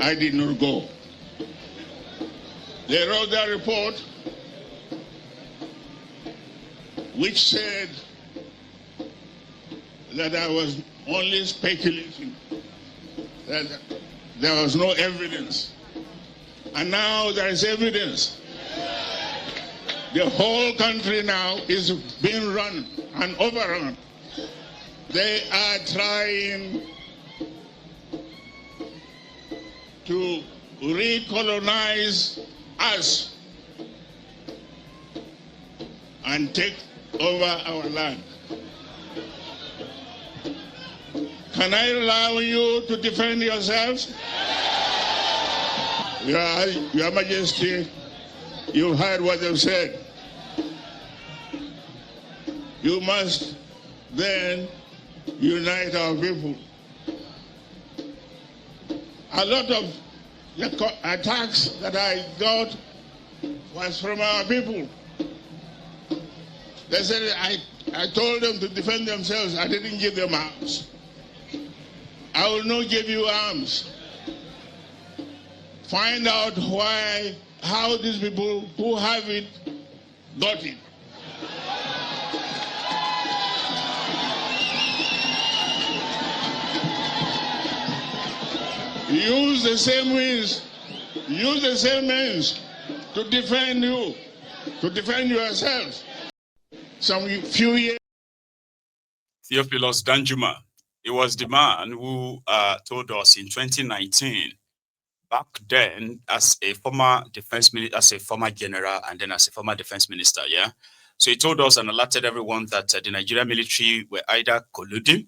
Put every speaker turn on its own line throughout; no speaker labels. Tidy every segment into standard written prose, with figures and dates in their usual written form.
I did not go. They wrote their report which said that I was only speculating, that there was no evidence. And now there is evidence. The whole country now is being run and overrun. They are trying to recolonize us and take over our land. Can I allow you to defend yourselves? Your Majesty, you've heard what they've said. You must then unite our people. A lot of the attacks that I got was from our people. They said I told them to defend themselves. I didn't give them arms. I will not give you arms. Find out how these people who have it got it. Use the same means. Use the same means to defend you, to defend yourself. Some few years.
Theophilus Danjuma, he was the man who told us in 2019, back then as a former defense minister, as a former general, and then as a former defense minister, yeah. So he told us and alerted everyone that the Nigerian military were either colluding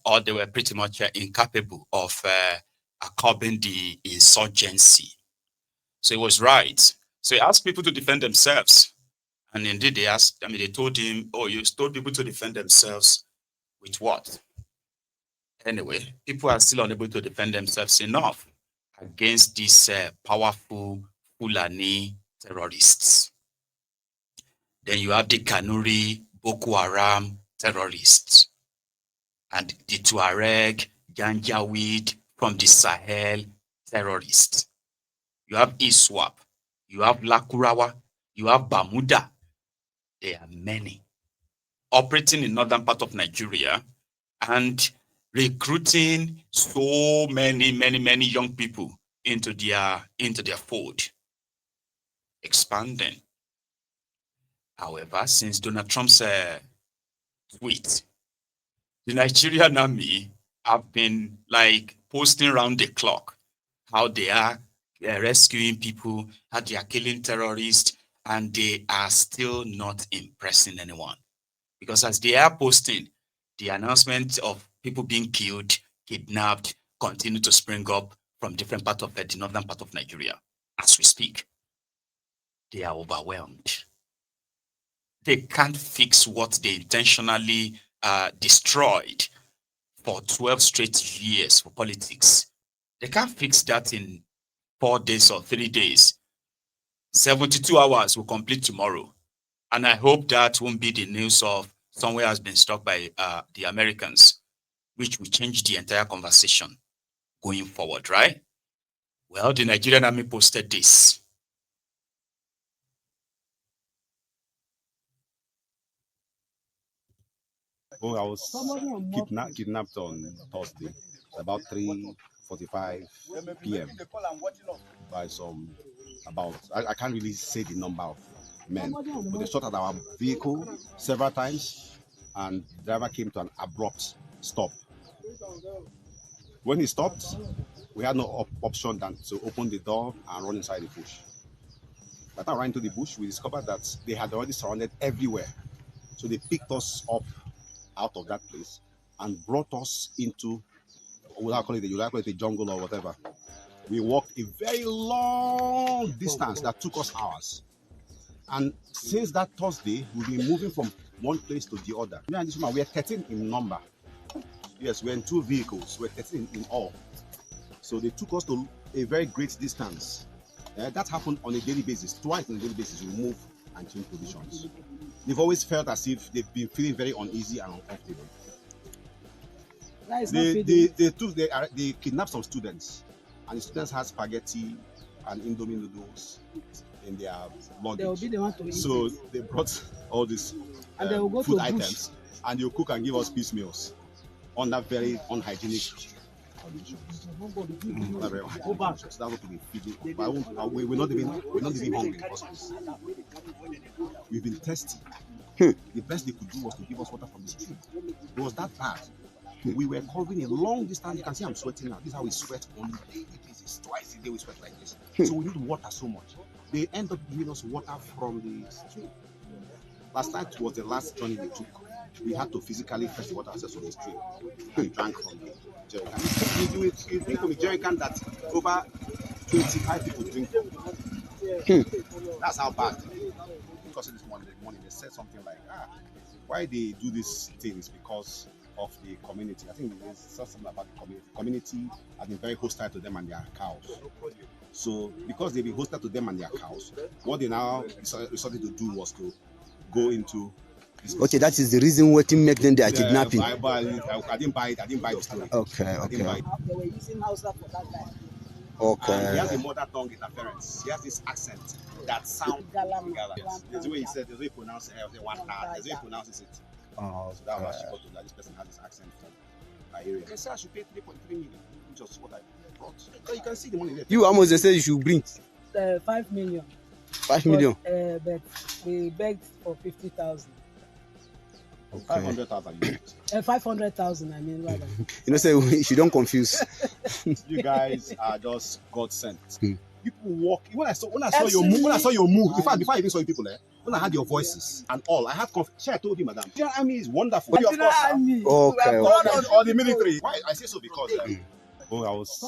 or they were pretty much incapable of curbing the insurgency. So he was right. So he asked people to defend themselves. And indeed they told him, oh, you told people to defend themselves with what? Anyway, people are still unable to defend themselves enough against these powerful Fulani terrorists. Then you have the Kanuri Boko Haram terrorists and the Tuareg Janjaweed from the Sahel terrorists. You have ISWAP, you have Lakurawa, you have Bamuda. There are many operating in northern part of Nigeria and recruiting so many young people into their fold, expanding. However, since Donald Trump's tweet, the Nigerian army have been like posting round the clock how they are rescuing people, how they are killing terrorists, and they are still not impressing anyone. Because as they are posting, the announcement of people being killed, kidnapped, continue to spring up from different parts of the northern part of Nigeria. As we speak, they are overwhelmed. They can't fix what they intentionally destroyed for 12 straight years for politics. They can't fix that in 4 days or 3 days. 72 hours will complete tomorrow. And I hope that won't be the news of somewhere has been struck by the Americans, which will change the entire conversation going forward, right? Well, the Nigerian army posted this.
Oh, I was kidnapped on Thursday, about 3:45 p.m. by I can't really say the number of men, but they shot at our vehicle several times, and the driver came to an abrupt stop. When he stopped, we had no option than to open the door and run inside the bush. By the time I ran into the bush, we discovered that they had already surrounded everywhere. So they picked us up out of that place and brought us into, you call it the jungle or whatever. We walked a very long distance that took us hours. And since that Thursday, we've been moving from one place to the other. Me and this woman, we are 13 in number. Yes, we're in 2 vehicles. We're 13 in all. So they took us to a very great distance. That happened on a daily basis. Twice on a daily basis, we move and change positions. They've always felt as if they've been feeling very uneasy and uncomfortable. They kidnapped some students and the students had spaghetti and Indomie noodles in their luggage.
They will be the one to eat.
So they brought all these
and they will go
food
to
items, and they'll cook and give us piecemeals under very unhygienic conditions. Very unhygienic. So that's what we've been feeding. We're not even hungry because we've been thirsty. The best they could do was to give us water from the stream. It was that bad. We were covering a long distance. You can see I'm sweating now. This is how we sweat on a daily basis. Twice a day we sweat like this. So we need water so much. They end up giving us water from the stream. Last night was the last journey they took. We had to physically fetch the water ourselves from the stream and drank from the jerrycan. You drink from a jerrycan that over 25 people drink from. That's how bad. Because this morning they said something like, why they do this thing is because of the community. I think they said something about the community. The community has been very hostile to them and their cows. So because they've been hostile to them and their cows, what they now decided to do was to go into business.
Okay, that is the reason what make them they are kidnapping.
I didn't buy it. I didn't buy the story.
Okay.
They were using Hausa for that time.
Okay.
He has a mother tongue interference. He has this accent that sounds Galam. There's the way he said, there's the way he pronounces it, one part, there's the way he pronounces it.
Oh,
so that was she got to that this person has this accent from my area. They said I should pay 3.3 million, which was what I brought. So you can see the money there.
You almost said you should bring
5 million.
5 million.
But we begged for 50,000.
Okay. 500,000.
500,000. I mean, rather.
You know, say you don't confuse.
You guys are just God sent. People walk. When I saw your move. In fact, before I even saw you people there, when I heard your voices and all, I had confidence. I told you, madam, Nigerian army is wonderful.
Okay.
Or the military. Why I say so because I was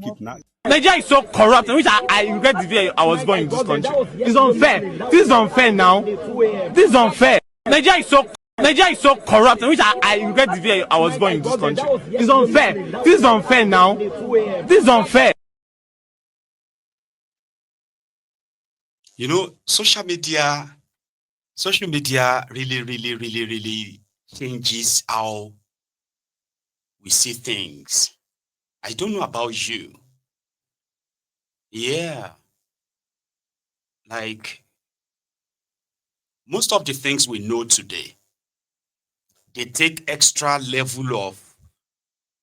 kidnapped.
Nigeria is so corrupt, which I regret the day I was born in this country. It's unfair. This is unfair now. This is unfair. Nigeria is so corrupt, which I regret the day I was born in this country. It's unfair. This is unfair now. This is unfair.
You know, social media really changes how we see things. I don't know about you. Yeah. Like, most of the things we know today, they take extra level of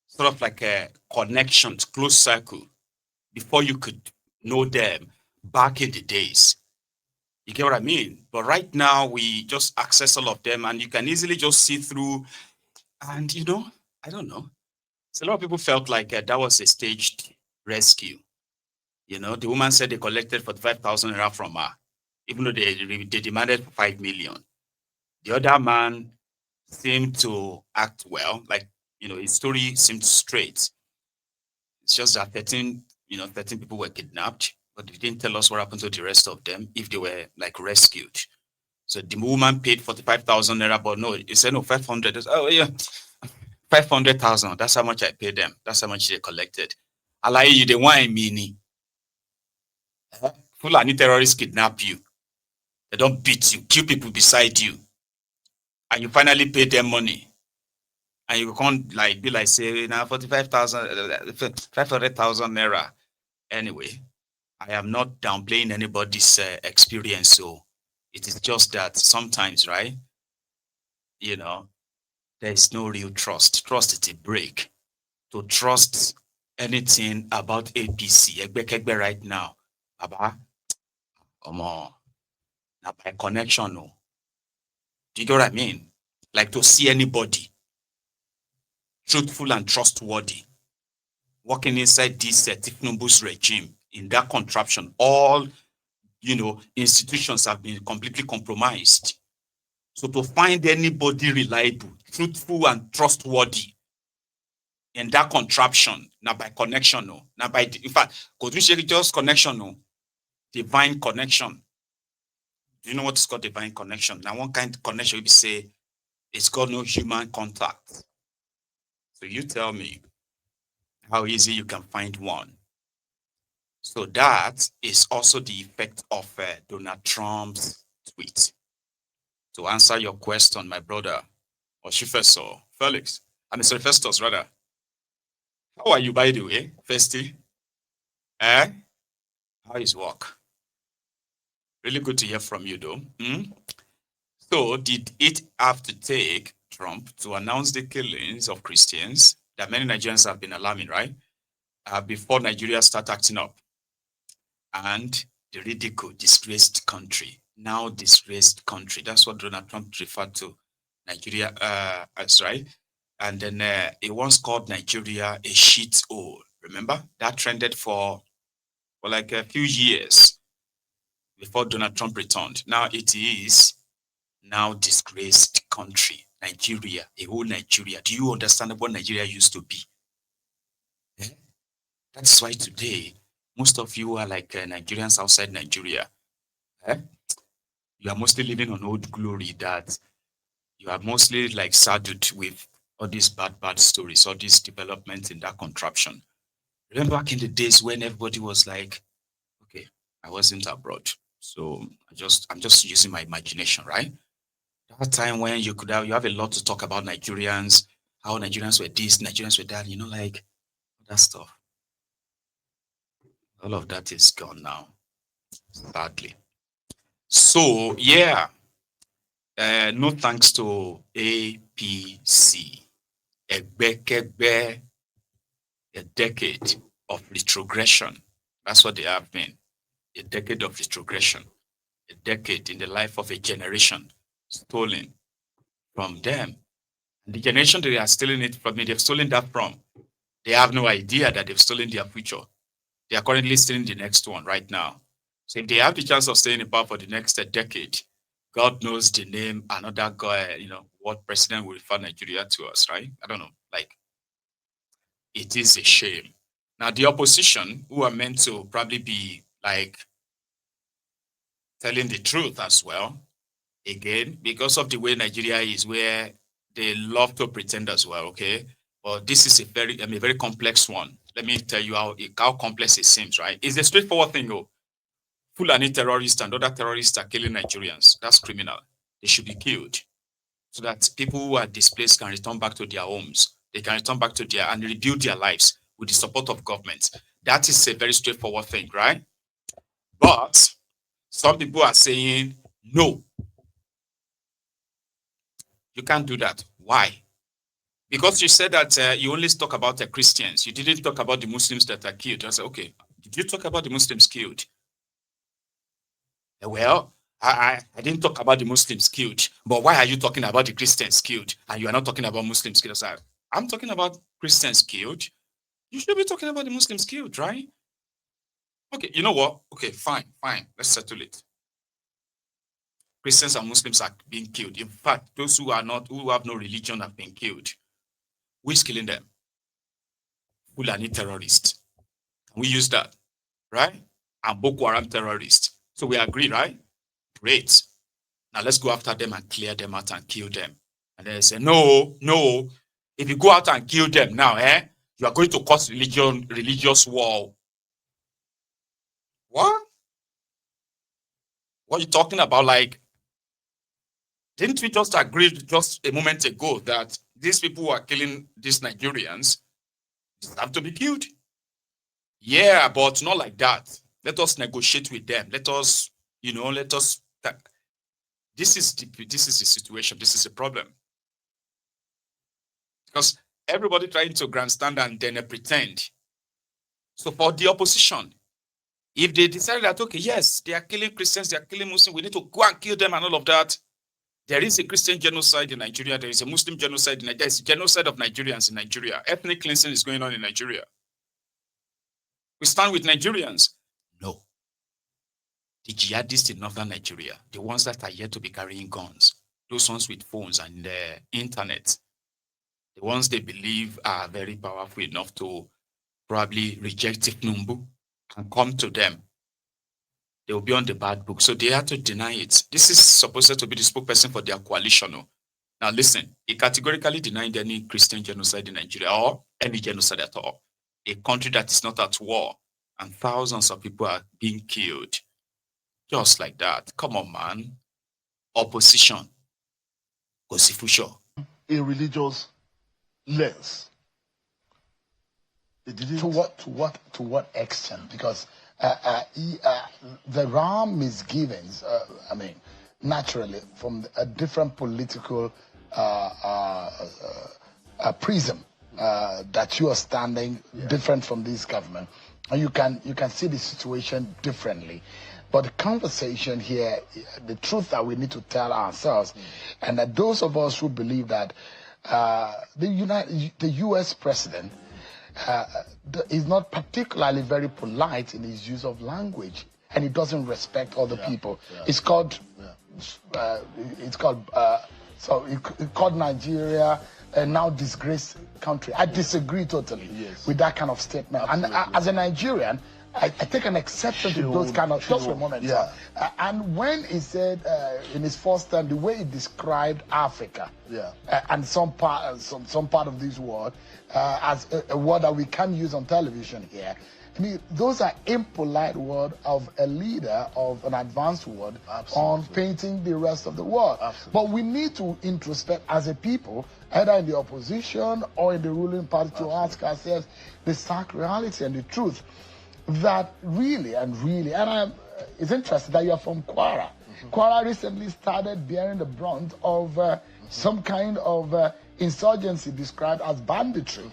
sort of like a connection, close circle, before you could know them back in the days. You get what I mean? But right now, we just access all of them and you can easily just see through. And, you know, I don't know. So a lot of people felt like that was a staged rescue. You know, the woman said they collected 45,000 naira from her, even though they demanded 5 million. The other man seemed to act well, like, you know, his story seemed straight. It's just that 13 people were kidnapped, but they didn't tell us what happened to the rest of them if they were like rescued. So the woman paid 45,000 naira, but no, he said no, 500. Oh yeah, 500,000. That's how much I paid them. That's how much they collected. I like you, they want meaning. Fulani terrorists kidnap you. They don't beat you, kill people beside you. And you finally pay them money. And you can't like be like say now 45,000, 500,000 naira. Anyway, I am not downplaying anybody's experience. So it is just that sometimes, right? You know, there is no real trust. Trust is a break. To trust anything about APC, Egbe right now, Baba, come on. Now by connection, no. Do you get what I mean? Like to see anybody truthful and trustworthy working inside this Tifnumbu's regime in that contraption, all, you know, institutions have been completely compromised. So to find anybody reliable, truthful and trustworthy in that contraption, now by connection, no. Now by, in fact, could we say just connection, no? Divine connection. Do you know what is called divine connection? Now, one kind of connection we say it's called no human contact. So you tell me how easy you can find one. So that is also the effect of Donald Trump's tweet. To answer your question, my brother, or Festus, rather. How are you, by the way, Festy? Eh? How is work? Really good to hear from you, though. So, did it have to take Trump to announce the killings of Christians that many Nigerians have been alarming, right? Before Nigeria start acting up, and the ridicule, disgraced country, now disgraced country. That's what Donald Trump referred to Nigeria as, right? And then he once called Nigeria a shithole. Remember that trended for like a few years before Donald Trump returned. Now it is now disgraced country, Nigeria, a whole Nigeria. Do you understand what Nigeria used to be? Eh? That's why today most of you are like Nigerians outside Nigeria. Eh? You are mostly living on old glory, that you are mostly like saddled with all these bad stories, all these developments in that contraption. Remember back in the days when everybody was like, okay, I wasn't abroad, so I'm just using my imagination, right? That time when you have a lot to talk about Nigerians, how Nigerians were this, Nigerians were that, like that stuff. All of that is gone now, sadly. So yeah, no thanks to APC. Egbekegbe, a decade of retrogression. That's what they have been. A decade of retrogression. A decade in the life of a generation stolen from them. And the generation they are stealing it from, they've stolen that from. They have no idea that they've stolen their future. They are currently stealing the next one right now. So if they have the chance of staying in power for the next decade, God knows the name, another guy, what president will refer Nigeria to us, right? I don't know. Like, it is a shame. Now, the opposition, who are meant to probably be like telling the truth as well, again, because of the way Nigeria is, where they love to pretend as well, okay? But this is a very complex one. Let me tell you how complex it seems, right? It's a straightforward thing, though. Fulani terrorists and other terrorists are killing Nigerians. That's criminal. They should be killed so that people who are displaced can return back to their homes. They can return back to and rebuild their lives with the support of government. That is a very straightforward thing, right? But some people are saying, no, you can't do that. Why? Because you said that you only talk about the Christians. You didn't talk about the Muslims that are killed. I said, okay, did you talk about the Muslims killed? Well, I didn't talk about the Muslims killed, but why are you talking about the Christians killed and you are not talking about Muslims killed? I said, I'm talking about Christians killed. You should be talking about the Muslims killed, right? Okay, you know what? Okay, fine. Let's settle it. Christians and Muslims are being killed. In fact, those who have no religion have been killed. Who is killing them? Fulani terrorists. Can we use that? Right? And Boko Haram terrorists. So we agree, right? Great. Now let's go after them and clear them out and kill them. And then they say, no. If you go out and kill them now, you are going to cause religious war. What? What are you talking about? Like, didn't we just agree just a moment ago that these people who are killing these Nigerians have to be killed? Yeah, but not like that. Let us negotiate with them. Let us. This is the situation. This is a problem. Because everybody trying to grandstand and then pretend. So for the opposition, if they decide that, okay, yes, they are killing Christians, they are killing Muslims, we need to go and kill them and all of that. There is a Christian genocide in Nigeria. There is a Muslim genocide in Nigeria. There is a genocide of Nigerians in Nigeria. Ethnic cleansing is going on in Nigeria. We stand with Nigerians. No. The jihadists in northern Nigeria, the ones that are yet to be carrying guns, those ones with phones and the internet, the ones they believe are very powerful enough to probably reject Tiknumbu and come to them, they will be on the bad book. So they have to deny it. This is supposed to be the spokesperson for their coalition. Now listen, he categorically denied any Christian genocide in Nigeria or any genocide at all. A country that is not at war and thousands of people are being killed. Just like that. Come on, man. Opposition.
A religious lens. To what extent? Because there are misgivings. I mean, naturally, from a different political prism that you are standing different from this government, and you can see the situation differently. But the conversation here, the truth that we need to tell ourselves, and that those of us who believe that the U.S. president is not particularly very polite in his use of language, and he doesn't respect other people. It's called Nigeria a now disgraced country. I disagree totally with that kind of statement. Absolutely. And as a Nigerian, I take an exception to those kind of... Just for a moment. And when he said in his first term, the way he described Africa and some part of this world as a word that we can use on television here, I mean, those are impolite words of a leader of an advanced world on painting the rest of the world. Absolutely. But we need to introspect as a people, either in the opposition or in the ruling party, to ask ourselves the stark reality and the truth. That really, and it's interesting that you are from Kwara. Kwara recently started bearing the brunt of some kind of insurgency described as banditry.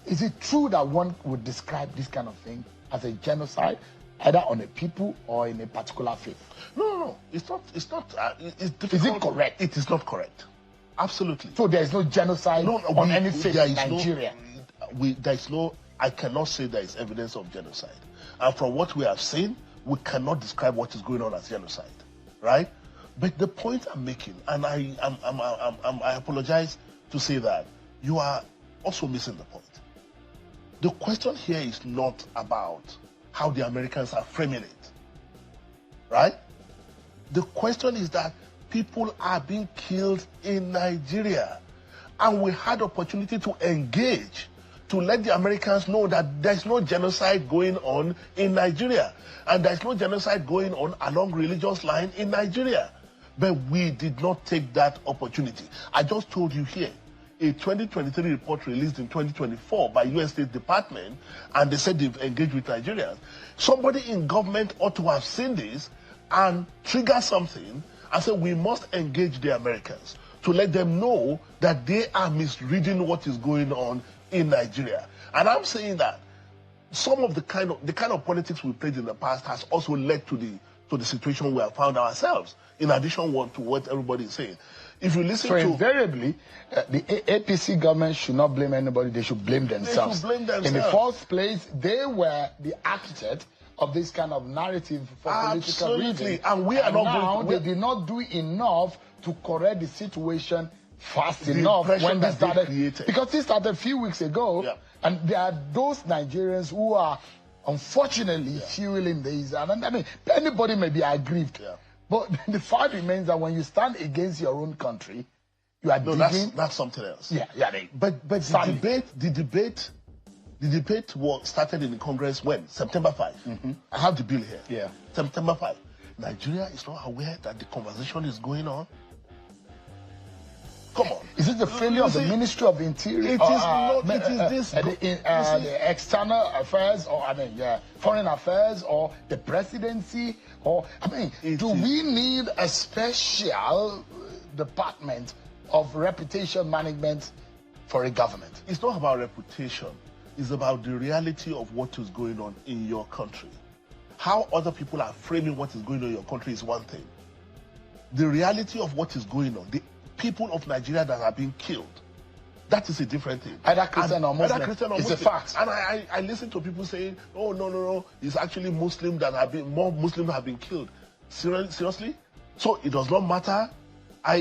Is it true that one would describe this kind of thing as a genocide, either on a people or in a particular faith?
No. It's not. It's difficult.
Is it correct?
It is not correct. Absolutely.
So there is no genocide on any faith in Nigeria?
There is no... I cannot say there is evidence of genocide. And from what we have seen, we cannot describe what is going on as genocide, right? But the point I'm making, and I apologize to say that, you are also missing the point. The question here is not about how the Americans are framing it, right? The question is that people are being killed in Nigeria, and we had opportunity to engage, to let the Americans know that there's no genocide going on in Nigeria. And there's no genocide going on along religious lines in Nigeria. But we did not take that opportunity. I just told you here, a 2023 report released in 2024 by U.S. State Department, and they said they've engaged with Nigerians. Somebody in government ought to have seen this and trigger something and say we must engage the Americans to let them know that they are misreading what is going on in Nigeria. And I'm saying that some of the kind of politics we played in the past has also led to the situation we have found ourselves, in addition to what everybody is saying. If you listen to...
invariably, the APC government should not blame anybody, they should blame themselves.
They should blame themselves.
In the first place, they were the architect of this kind of narrative for political reasons.
And we are not
they did not do enough to correct the situation fast enough when they started. Because this started a few weeks ago, and there are those Nigerians who are unfortunately fueling this. And I mean, anybody may be aggrieved. But the fact remains that when you stand against your own country, you are digging...
That's something else.
But
the debate was started in the Congress when? September 5. I have the bill here. September 5. Nigeria is not aware that the conversation is going on. Come on.
Is it the failure of the Ministry of the Interior?
It is not. It is this.
The external affairs, or foreign affairs, or the presidency, or do we need a special department of reputation management for a government?
It's not about reputation. It's about the reality of what is going on in your country. How other people are framing what is going on in your country is one thing. The reality of what is going on, the people of Nigeria that are being killed, that is a different thing.
Either Christian or Muslim. It's a fact.
And I listen to people saying, oh, no, it's actually Muslims that have been, more Muslims have been killed. Seriously? So it does not matter. I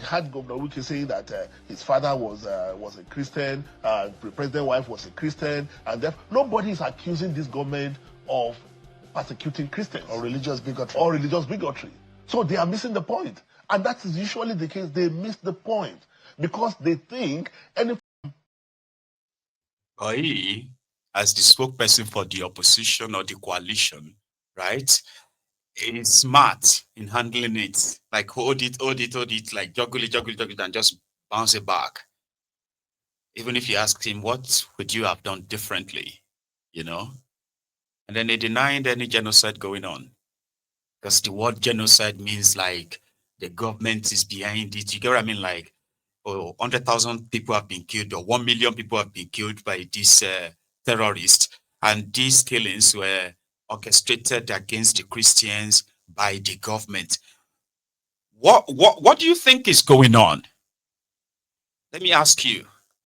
heard Governor Wike saying that his father was a Christian, the president's wife was a Christian, and nobody is accusing this government of persecuting Christians.
Or religious bigotry.
So they are missing the point. And that is usually the case. They miss the point because they think any...
He, as the spokesperson for the opposition or the coalition, right, is smart in handling it. Like hold it, like juggle it, and just bounce it back. Even if you ask him, what would you have done differently? You know? And then they denied any genocide going on. Because the word genocide means like the government is behind it. You get what I mean? Like, 100,000 people have been killed or 1 million people have been killed by these terrorists. And these killings were orchestrated against the Christians by the government. What do you think is going on? Let me ask you.